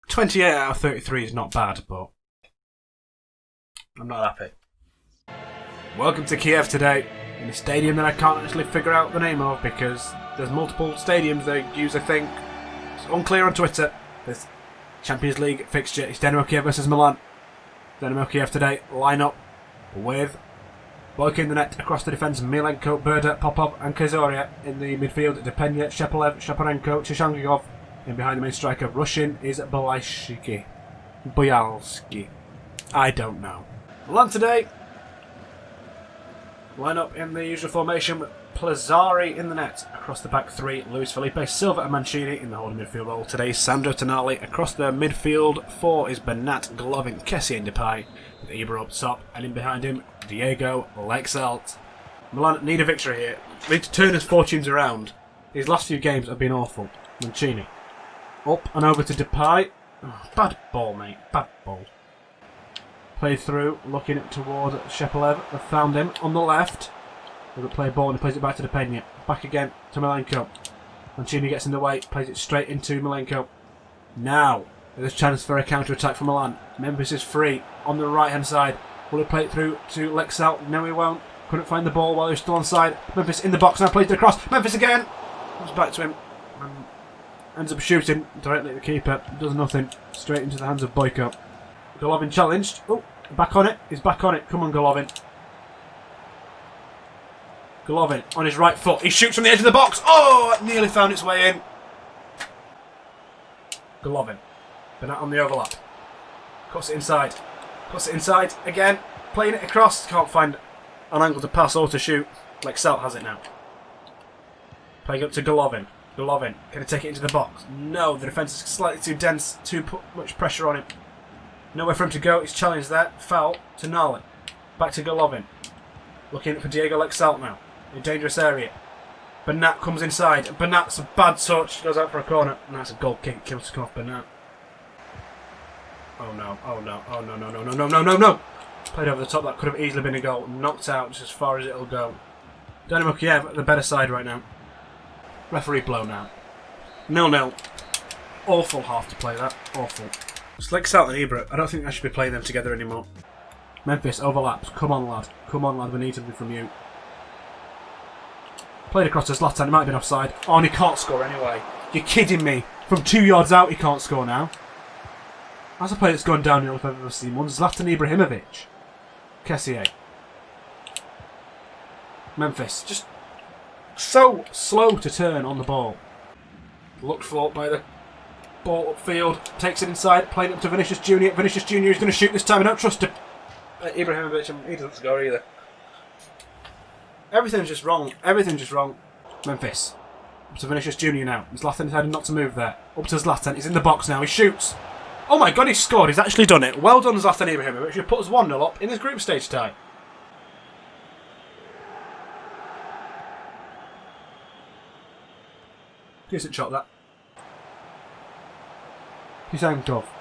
28 out of 33 is not bad, but I'm not happy. Welcome to Kiev today, in a stadium that I can't actually figure out the name of because there's multiple stadiums they use, I think. It's unclear on Twitter. There's Champions League fixture. It's Dynamo Kiev versus Milan. Dynamo Kiev today, line up with Boyka in the net, across the defence, Milenko, Berda, Popov and Kazoria. In the midfield, Depenya, Shepelev, Shaparenko, Chishangigov. In behind the main striker, Russian is Boyalski. I don't know. Milan today, line up in the usual formation with Plazzari in the net. Across the back three, Luis Felipe, Silva and Mancini in the holding midfield role. Today, Sandro Tonali. Across the midfield four is Bernat, Golovin, Kessie and Depay. With Ibra up top, and in behind him, Diego Lexalt. Milan need a victory here. They need to turn his fortunes around. These last few games have been awful. Mancini. Up and over to Depay. Oh, bad ball, mate. Bad ball. Played through, looking toward Shepelev. They've found him on the left. Doesn't play a ball and he plays it back to Depenya. Back again to Milenko. Mancini gets in the way, plays it straight into Milenko. Now, there's a chance for a counter-attack from Milan. Memphis is free on the right-hand side. Will he play it through to Lexalt? No, he won't. Couldn't find the ball while he was still on side. Memphis in the box now, plays it across. Memphis again. Comes back to him. And ends up shooting directly at the keeper. Does nothing. Straight into the hands of Boyko. Golovin challenged. Oh, back on it. He's back on it. Come on, Golovin. Golovin on his right foot. He shoots from the edge of the box. Oh, it nearly found its way in. Golovin. Bernat on the overlap. Cuts it inside. Cuts it inside again. Playing it across. Can't find an angle to pass or to shoot. Lexalt has it now. Playing up to Golovin. Golovin. Can he take it into the box? No, the defence is slightly too dense. Too much pressure on him. Nowhere for him to go. He's challenged there. Foul to Tonali. Back to Golovin. Looking for Diego Lexalt now. In a dangerous area. Bernat comes inside. Bernat's a bad touch. Goes out for a corner. And that's a goal kick. Kills off Bernat. Oh no. Oh no. Oh no, no, no, no, no, no, no, no. Played over the top. That could have easily been a goal. Knocked out just as far as it'll go. Dynamo Kiev, the better side right now. Referee blown out. 0-0. Awful half to play that. Awful. It's Lexalt and Ibra. I don't think I should be playing them together anymore. Memphis overlaps. Come on, lad. Come on, lad. We need something from you. Played across to Zlatan. He might have been offside. Oh, and he can't score anyway. You're kidding me. From 2 yards out, he can't score now. That's a player that's gone downhill if I've ever seen one. Zlatan Ibrahimovic. Kessier. Memphis. Just so slow to turn on the ball. Looked for by the ball upfield. Takes it inside. Played it up to Vinicius Junior. Vinicius Junior is going to shoot this time. I don't trust him. Ibrahimovic, he doesn't score either. Everything's just wrong. Everything's just wrong. Memphis. Up to Vinicius Junior now. Zlatan decided not to move there. Up to Zlatan. He's in the box now. He shoots. Oh my god, he's scored. He's actually done it. Well done, Zlatan Ibrahimovic. He put us 1-0 up in this group stage tie. Decent shot, that. He's aimed tough.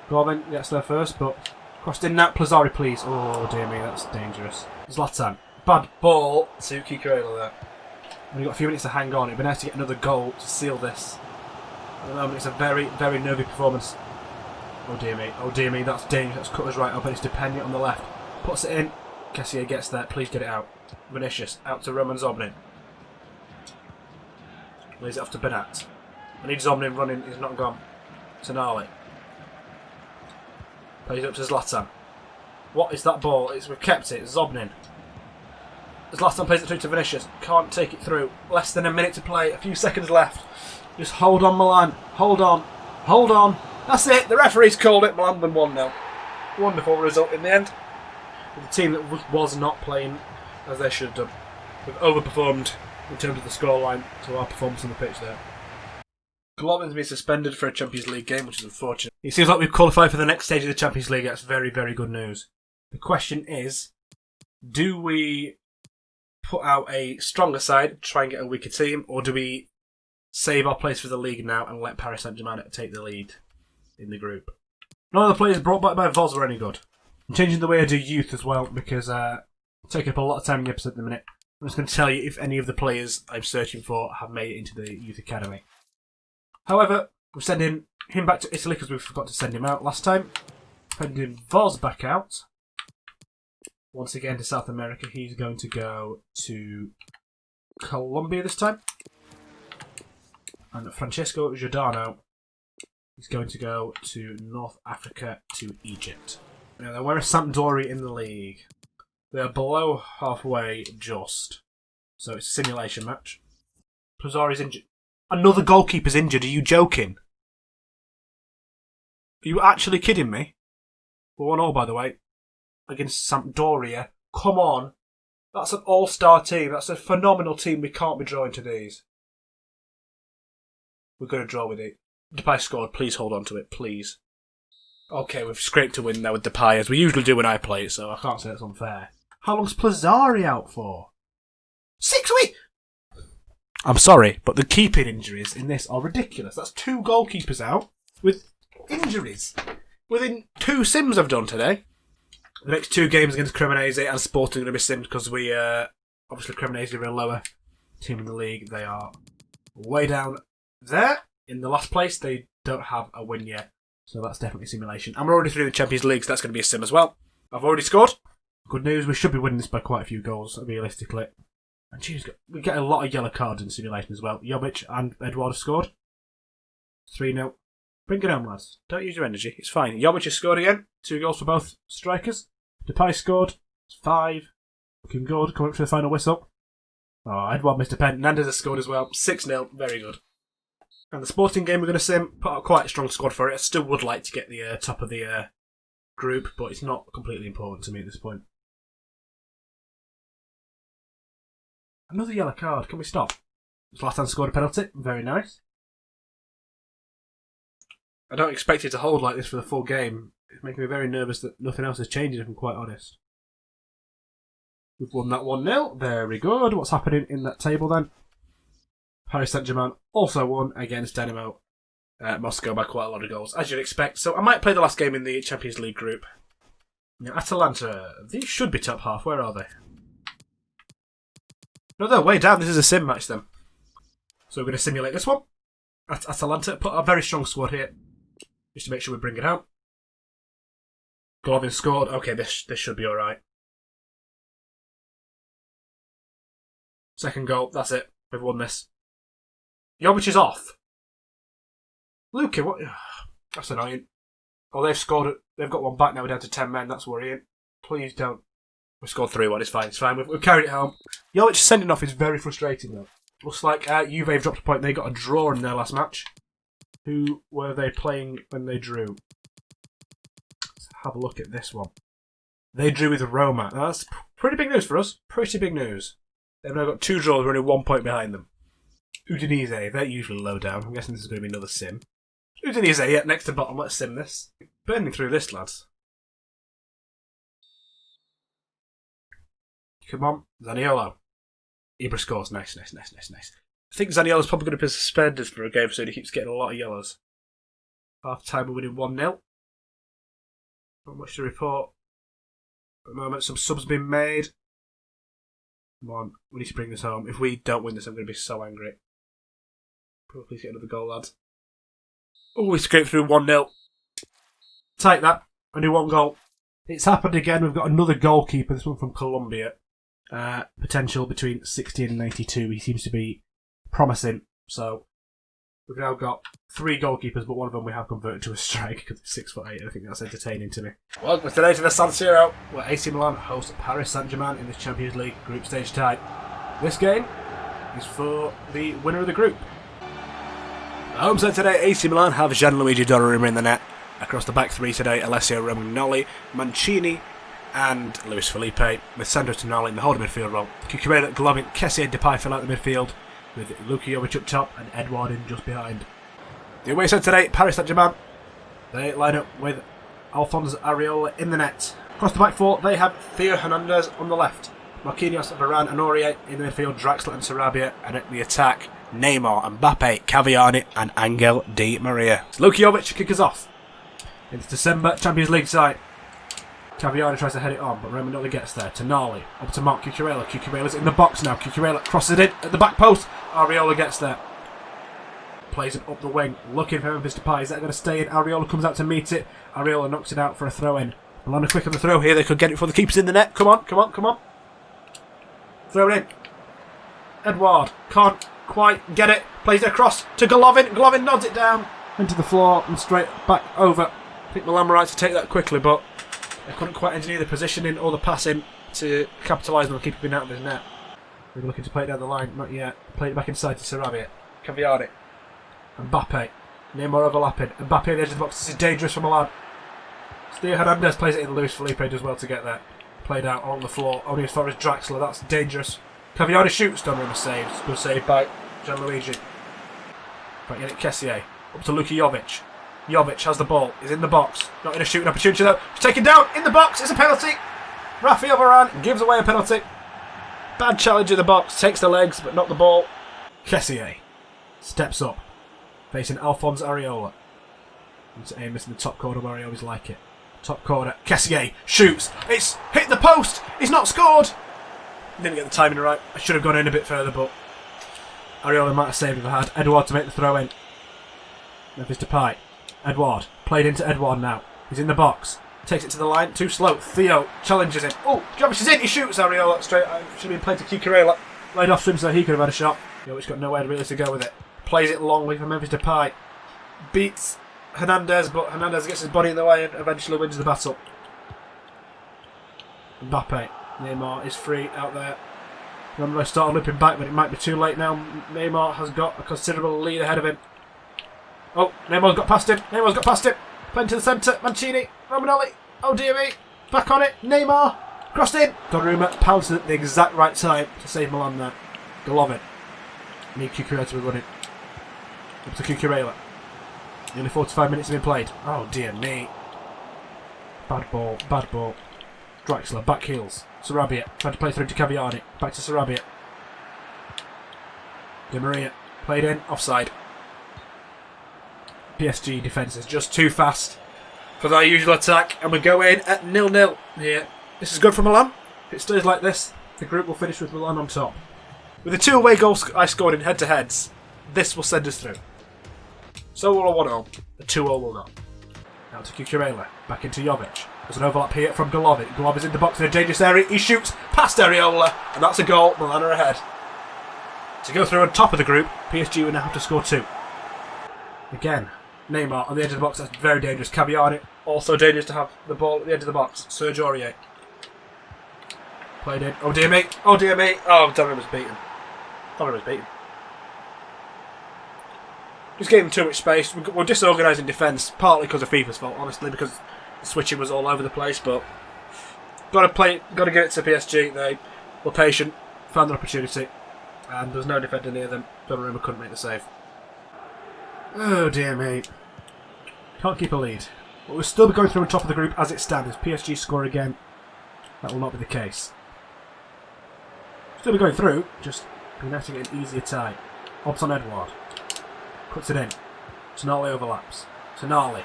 Gorman gets there first, but crossed in that. Plazzari, please. Oh dear me, that's dangerous. Zlatan. Bad ball to Kikurela there. We've got a few minutes to hang on. It'd be nice to get another goal to seal this. At the moment, it's a very, very nervy performance. Oh dear me. Oh dear me, that's dangerous. That's cut us right up, and it's dependent on the left. Puts it in. Kessier gets there. Please get it out. Vinicius. Out to Roman Zobnin. Lays it off to Bernat. I need Zobnin running. He's not gone. Tonali. Plays up to Zlatan. What is that ball? We've kept it. Zobnin. Zlatan plays it through to Vinicius. Can't take it through. Less than a minute to play. A few seconds left. Just hold on, Milan. Hold on. Hold on. That's it. The referee's called it. Milan won 1-0. Wonderful result in the end. The team that was not playing as they should have done. We've overperformed in terms of the scoreline to our performance on the pitch there. Golovin's been suspended for a Champions League game, which is unfortunate. It seems like we've qualified for the next stage of the Champions League. That's very, very good news. The question is, do we put out a stronger side, try and get a weaker team, or do we save our place for the league now and let Paris Saint-Germain take the lead in the group? None of the players brought back by Voz were any good. I'm changing the way I do youth as well, because I take up a lot of time in the episode at the minute. I'm just going to tell you if any of the players I'm searching for have made it into the youth academy. However, we're sending him back to Italy because we forgot to send him out last time. Sending Voz back out. Once again to South America. He's going to go to Colombia this time. And Francesco Giordano is going to go to North Africa to Egypt. Now, where is Sampdoria in the league? They're below halfway just. So it's a simulation match. Plazzari's injured. Another goalkeeper's injured. Are you joking? Are you actually kidding me? We're 1-0, by the way, against Sampdoria. Come on. That's an all-star team. That's a phenomenal team. We can't be drawing to these. We're going to draw with it. Depay scored. Please hold on to it, please. Okay, we've scraped a win now with Depay, as we usually do when I play it, so I can't say that's unfair. How long's Plazzari out for? 6 weeks! I'm sorry, but the keeping injuries in this are ridiculous. That's 2 goalkeepers out with injuries. Within 2 sims I've done today. The next 2 games against Cremonese and Sporting are going to be simmed because we, obviously Cremonese are a lower team in the league. They are way down there in the last place. They don't have a win yet. So that's definitely simulation. And we're already through the Champions League, so that's going to be a sim as well. I've already scored. Good news, we should be winning this by quite a few goals, realistically. And geez, we get a lot of yellow cards in simulation as well. Jovic and Edouard have scored. 3-0. Bring it home, lads. Don't use your energy. It's fine. Jovic has scored again. 2 goals for both strikers. Depay scored. It's 5. Looking good. Coming up to the final whistle. Oh, Edouard missed a pen. Nandes has scored as well. 6-0. Very good. And the Sporting game we're going to sim. Put out quite a strong squad for it. I still would like to get the top of the group, but it's not completely important to me at this point. Another yellow card. Can we stop? Zlatan scored a penalty. Very nice. I don't expect it to hold like this for the full game. It's making me very nervous that nothing else has changed, if I'm quite honest. We've won that 1-0. Very good. What's happening in that table then? Paris Saint-Germain also won against Dynamo Moscow by quite a lot of goals, as you'd expect. So I might play the last game in the Champions League group. Now, Atalanta, these should be top half. Where are they? No, they're way down. This is a sim match then. So we're going to simulate this one. Atalanta put a very strong squad here, just to make sure we bring it out. Golovin scored. Okay, this should be alright. Second goal. That's it. We've won this. Jovic is off. Luka, what? That's annoying. Oh, they've scored. They've got one back now. We're down to 10 men. That's worrying. Please don't. We scored 3-1. It's fine. It's fine. We've carried it home. Jovic sending off is very frustrating though. Looks like Juve have dropped a point. They got a draw in their last match. Who were they playing when they drew? Let's have a look at this one. They drew with Roma. Now, that's pretty big news for us. Pretty big news. They've now got 2 draws. We're only 1 point behind them. Udinese, they're usually low down. I'm guessing this is going to be another sim. Udinese, yeah, next to bottom. Let's sim this. Burning through this, lads. Come on, Zaniolo. Ibra scores. Nice. I think Zaniolo's probably going to be suspended for a game soon. He keeps getting a lot of yellows. Half time, we're winning 1-0. Not much to report. At the moment, some subs been made. Come on, we need to bring this home. If we don't win this, I'm going to be so angry. Please get another goal, lads. Oh, we scraped through 1-0. Take that. Only 1 goal. It's happened again. We've got another goalkeeper. This one from Colombia. Potential between 60 and 92. He seems to be promising. So we've now got 3 goalkeepers, but one of them we have converted to a strike because it's 6'8". I think that's entertaining to me. Welcome today to the San Siro, where AC Milan host Paris Saint-Germain in the Champions League group stage tie. This game is for the winner of the group. The home side today, AC Milan have Gianluigi Donnarumma in the net. Across the back 3 today, Alessio Romagnoli, Mancini and Luis Felipe, with Sandro Tonali in the holding midfield role. Cucurella, Golovin, Kessie and Depay fill out the midfield, with Luka Jovic up top and Edouard in just behind. The away side today, Paris Saint-Germain. They line up with Alphonse Areola in the net. Across the back 4, they have Theo Hernandez on the left, Marquinhos, Varane and Aurier in the midfield, Draxler and Sarabia, and at the attack, Neymar, Mbappe, Cavani and Angel Di Maria. Luka Jovic kick us off. It's December Champions League side. Cavani tries to head it on, but Romagnoli gets there. Tonali, up to Marc Cucurella. Cucurella's in the box now. Cucurella crosses it in at the back post. Areola gets there. Plays it up the wing, looking for Memphis Depay. Is that going to stay in? Areola comes out to meet it. Areola knocks it out for a throw-in. Milan are quick on the throw here. They could get it for the keeper's in the net. Come on. Throw it in. Edouard can't quite get it. Plays it across to Golovin. Golovin nods it down into the floor and straight back over. I think Milan were right to take that quickly, but they couldn't quite engineer the positioning or the passing to capitalise on the keeper being out of his net. They were looking to play it down the line, not yet. Played it back inside to Sarabia. Cavani. Mbappe. Neymar overlapping. Mbappe at the edge of the box. This is dangerous for Milan. Theo Hernandez plays it in. Luis Felipe does well to get there. Played out on the floor. Only as far as Draxler. That's dangerous. Cavani shoots. Donnarumma saves. Good save by Gianluigi. Right, get it Kessie. Up to Luka Jovic. Jovic has the ball. He's in the box. Not in a shooting opportunity though. He's taken down in the box. It's a penalty. Rafael Varane gives away a penalty. Bad challenge in the box. Takes the legs but not the ball. Kessie steps up. Facing Alphonse Areola. Amos in the top corner where he always like it. Top corner. Kessie shoots. It's hit the post. He's not scored. Didn't get the timing right. I should have gone in a bit further, but Areola might have saved if I had. Edouard to make the throw in. Memphis Depay. Edouard. Played into Edouard now. He's in the box. Takes it to the line. Too slow. Theo challenges him. Oh, Jovic is in. He shoots Areola straight. Should have been played to Cucurella. Laid off to him so he could have had a shot. Jovic got nowhere really to go with it. Plays it longly for Memphis Depay. Beats Hernandez, but Hernandez gets his body in the way and eventually wins the battle. Mbappe. Neymar is free out there. Remember, I started looping back, but it might be too late now. Neymar has got a considerable lead ahead of him. Oh, Neymar's got past him. Playing to the centre. Mancini. Romagnoli. Oh dear me. Back on it. Neymar. Crossed in. Donnarumma pounced at the exact right time to save Milan there. Golovin. Need Cucurella to be running. Up to Cucurella. Nearly 45 minutes have been played. Oh dear me. Bad ball. Draxler, back heels. Sarabia, tried to play through to Caviani. Back to Sarabia. Di Maria, played in, offside. PSG defence is just too fast for their usual attack, and we go in at 0-0 here. This is good for Milan. If it stays like this, the group will finish with Milan on top. With the 2 away goals I scored in head-to-heads, this will send us through. So will a 1-0. The 2-0 will not. Now to Cucurella. Back into Jovic. There's an overlap here from Golovin. Golovin's in the box in a dangerous area. He shoots past Areola, and that's a goal. Milan are ahead. To go through on top of the group, PSG will now have to score 2. Again, Neymar on the edge of the box. That's very dangerous. Caviani, also dangerous to have the ball at the edge of the box. Serge Aurier. Played in. Oh dear me. Oh dear me. Oh, Donnarumma's beaten. Donnarumma's beaten. Just gave him too much space. We're disorganised in defence, partly because of FIFA's fault, honestly, because the switching was all over the place. But got to get it to PSG. They were patient, found an opportunity, and there's no defender near them. Donnarumma couldn't make the save. Oh dear me. Can't keep a lead. But we'll still be going through on top of the group as it stands. PSG score again. That will not be the case. Still be going through, just be nice to get an easier tie. Hobbs on Edouard. Puts it in. Tonali overlaps. Tonali.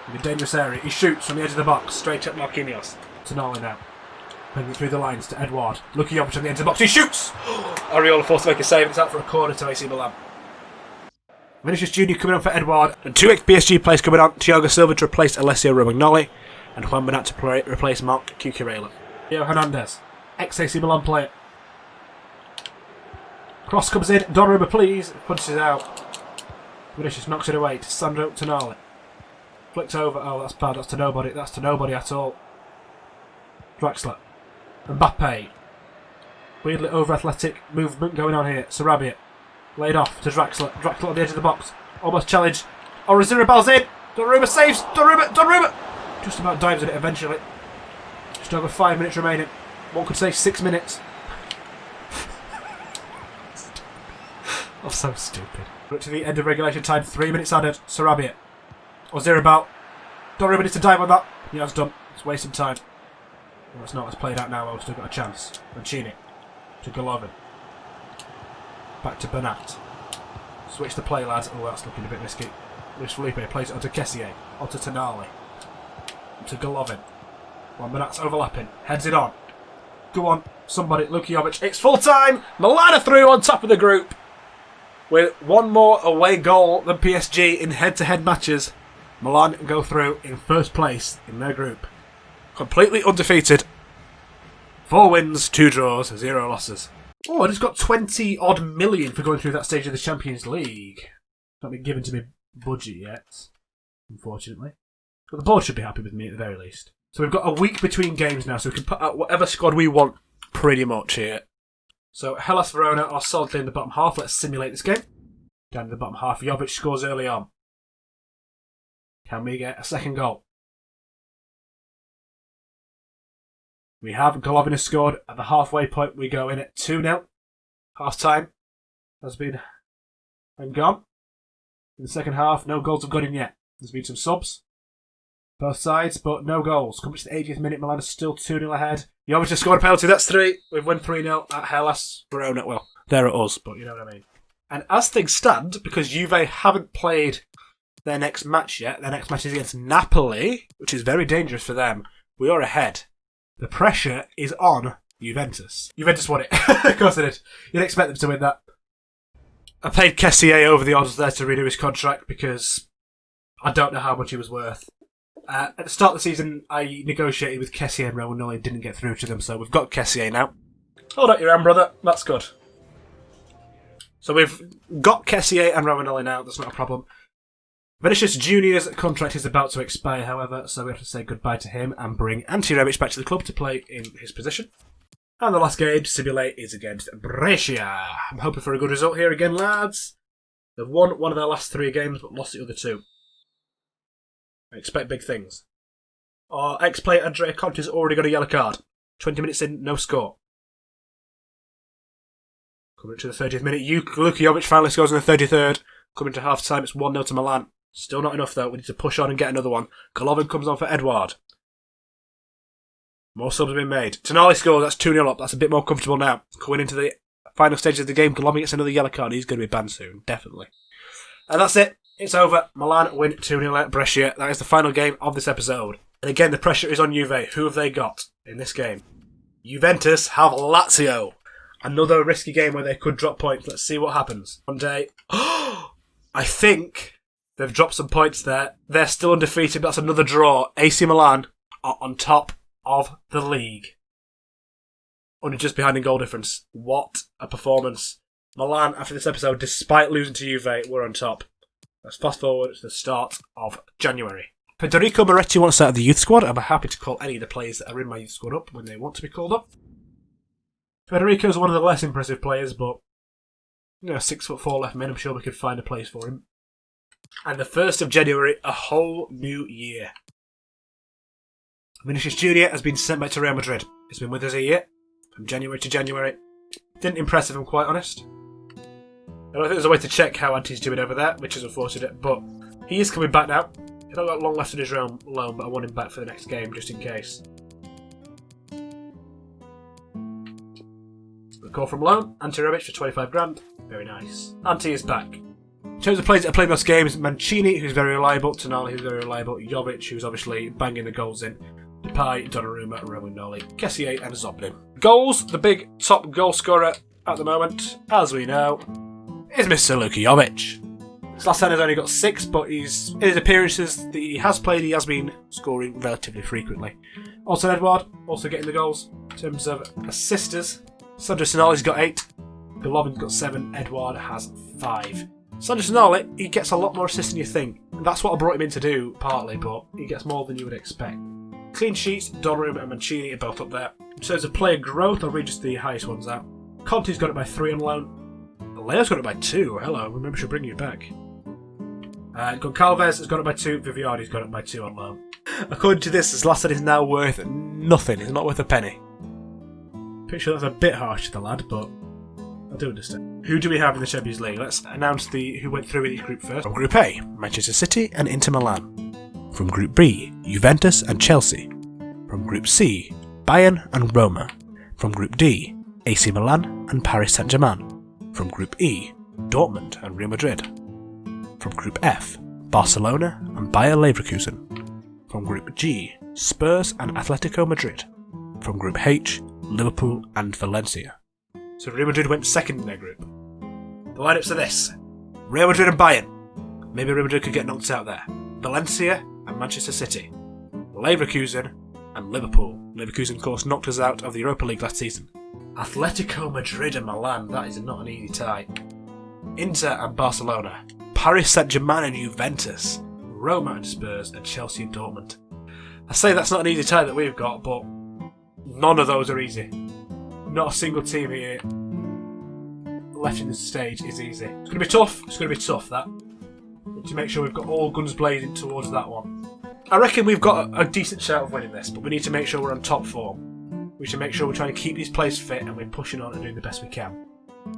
In a dangerous area. He shoots from the edge of the box. Straight at Marquinhos. Tonali now. Bringing it through the lines to Edouard. Luka Jovic on the edge of the box. He shoots! Areola forced to make a save. It's out for a corner to AC Milan. Vinicius Jr. coming on for Edouard. And 2 PSG players coming on. Thiago Silva to replace Alessio Romagnoli. And Juan Bernat to replace Marc Cucurella. Leo Hernandez. Ex-AC Milan player. Cross comes in. Donnarumma, please. Punches it out. Vinicius knocks it away to Sandro Tonali. Flicks over. Oh, that's bad. That's to nobody. That's to nobody at all. Draxler. Mbappe. Weirdly over-athletic movement going on here. Sarabia. Laid off to Draxler. Draxler on the edge of the box. Almost challenged. Orazirabal's in. Donnarumma saves. Donnarumma. Just about dives at it eventually. Just over 5 minutes remaining. One could say 6 minutes. Oh, so stupid. We're to the end of regulation time. 3 minutes added. Sarabia. Orazirabal. Donnarumma needs to dive on that. He has done. It's wasting time. Well, it's not. It's played out now. We've still got a chance. Mancini. To Golovin. Back to Bernat. Switch the play, lads. Oh, that's looking a bit risky. Luis Felipe plays it onto Kessié. Onto Tonali. To Golovin. Well, Bernat's overlapping. Heads it on. Go on. Somebody. Luka Jovic. It's full time. Milan are through on top of the group. With one more away goal than PSG in head-to-head matches, Milan go through in first place in their group. Completely undefeated. 4 wins, 2 draws, 0 losses. Oh, I just got 20-odd million for going through that stage of the Champions League. Not been given to me budget yet, unfortunately. But the board should be happy with me at the very least. So we've got a week between games now, so we can put out whatever squad we want pretty much here. So Hellas Verona are solidly in the bottom half. Let's simulate this game. Down in the bottom half, Jovic scores early on. Can we get a second goal? We have. Golovin has scored. At the halfway point, we go in at 2-0. Half time has been and gone. In the second half, no goals have gone in yet. There's been some subs. Both sides, but no goals. Coming to the 80th minute, Milan is still 2-0 ahead. Jovic has scored a penalty, that's 3. We've won 3-0 at Hellas Verona. Well, they're at us, but you know what I mean. And as things stand, because Juve haven't played their next match yet, their next match is against Napoli, which is very dangerous for them. We are ahead. The pressure is on Juventus. Juventus won it. Of course they did. You'd expect them to win that. I paid Kessié over the odds there to renew his contract because I don't know how much he was worth. At the start of the season, I negotiated with Kessié and Romagnoli and didn't get through to them, so we've got Kessié now. Hold up your hand, brother. That's good. So we've got Kessié and Romagnoli now. That's not a problem. Vinicius Jr.'s contract is about to expire, however, so we have to say goodbye to him and bring Ante Rebic back to the club to play in his position. And the last game to simulate is against Brescia. I'm hoping for a good result here again, lads. They've won one of their last 3 games, but lost the other 2. I expect big things. Our ex-player Andrea Conte's already got a yellow card. 20 minutes in, no score. Coming to the 30th minute, Luka Jovic finally scores in the 33rd. Coming to half-time, it's 1-0 to Milan. Still not enough though, we need to push on and get another one. Golovin comes on for Edouard. More subs have been made. Tonali scores, that's 2-0 up. That's a bit more comfortable now. Going into the final stages of the game, Golovin gets another yellow card. He's going to be banned soon, definitely. And that's it. It's over. Milan win 2-0 at Brescia. That is the final game of this episode. And again, the pressure is on Juve. Who have they got in this game? Juventus have Lazio. Another risky game where they could drop points. Let's see what happens. One day. I think they've dropped some points there. They're still undefeated. That's another draw. AC Milan are on top of the league. Only just behind in goal difference. What a performance. Milan, after this episode, despite losing to Juve, were on top. Let's fast forward to the start of January. Federico Moretti wants out of the youth squad. I'm happy to call any of the players that are in my youth squad up when they want to be called up. Federico's one of the less impressive players, but 6'4" left mid. I'm sure we could find a place for him. And the 1st of January, a whole new year. Vinicius Jr. has been sent back to Real Madrid. He's been with us a year, from January to January. Didn't impress if I'm quite honest. I don't think there's a way to check how Anti's doing over there, which is unfortunate, but he is coming back now. He's not got long left in his loan, but I want him back for the next game, just in case. A call from loan, Ante Rebic for 25 grand. Very nice. Ante is back. In terms of players that have played most games, Mancini, who's very reliable, Tonali, who's very reliable, Jovic, who's obviously banging the goals in, Depay, Donnarumma, Romagnoli, Kessié and Zoblin. Goals, the big top goal scorer at the moment, as we know, is Mr. Luka Jovic. Zlatan has only got 6, but in his appearances that he has played, he has been scoring relatively frequently. Also Edouard, also getting the goals. In terms of assisters, Sandro Tonali's got 8, Golovin's got 7, Edouard has 5. Sandro Tonali, he gets a lot more assists than you think. That's what I brought him in to do, partly, but he gets more than you would expect. Clean sheets, Donnarumma and Mancini are both up there. In terms of player growth, I'll read just the highest ones out. Conte's got it by 3 on loan. Leo's got it by 2. Hello, remember she'll bring you back. Goncalves has got it by 2. Viviardi's got it by 2 on loan. According to this, Zlatan is now worth nothing. He's not worth a penny. Pretty sure that's a bit harsh to the lad, but I do understand. Who do we have in the Champions League? Let's announce who went through in each group first. From Group A, Manchester City and Inter Milan. From Group B, Juventus and Chelsea. From Group C, Bayern and Roma. From Group D, AC Milan and Paris Saint-Germain. From Group E, Dortmund and Real Madrid. From Group F, Barcelona and Bayer Leverkusen. From Group G, Spurs and Atletico Madrid. From Group H, Liverpool and Valencia. So Real Madrid went second in their group. The lineups are this: Real Madrid and Bayern. Maybe Real Madrid could get knocked out there. Valencia and Manchester City. Leverkusen and Liverpool. Leverkusen, of course, knocked us out of the Europa League last season. Atletico Madrid and Milan. That is not an easy tie. Inter and Barcelona. Paris Saint-Germain and Juventus. Roma and Spurs and Chelsea and Dortmund. I say that's not an easy tie that we've got, but none of those are easy. Not a single team here left in this stage is easy. It's going to be tough. It's going to be tough, that. To make sure we've got all guns blazing towards that one. I reckon we've got a decent shout of winning this, but we need to make sure we're on top form. We should make sure we're trying to keep these players fit and we're pushing on and doing the best we can.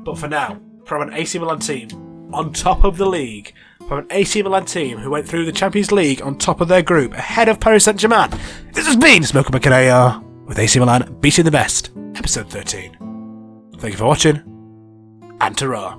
But for now, from an AC Milan team on top of the league, from an AC Milan team who went through the Champions League on top of their group, ahead of Paris Saint-Germain, this has been Smoker Macareo with AC Milan beating the best, episode 13. Thank you for watching, and ta-ra.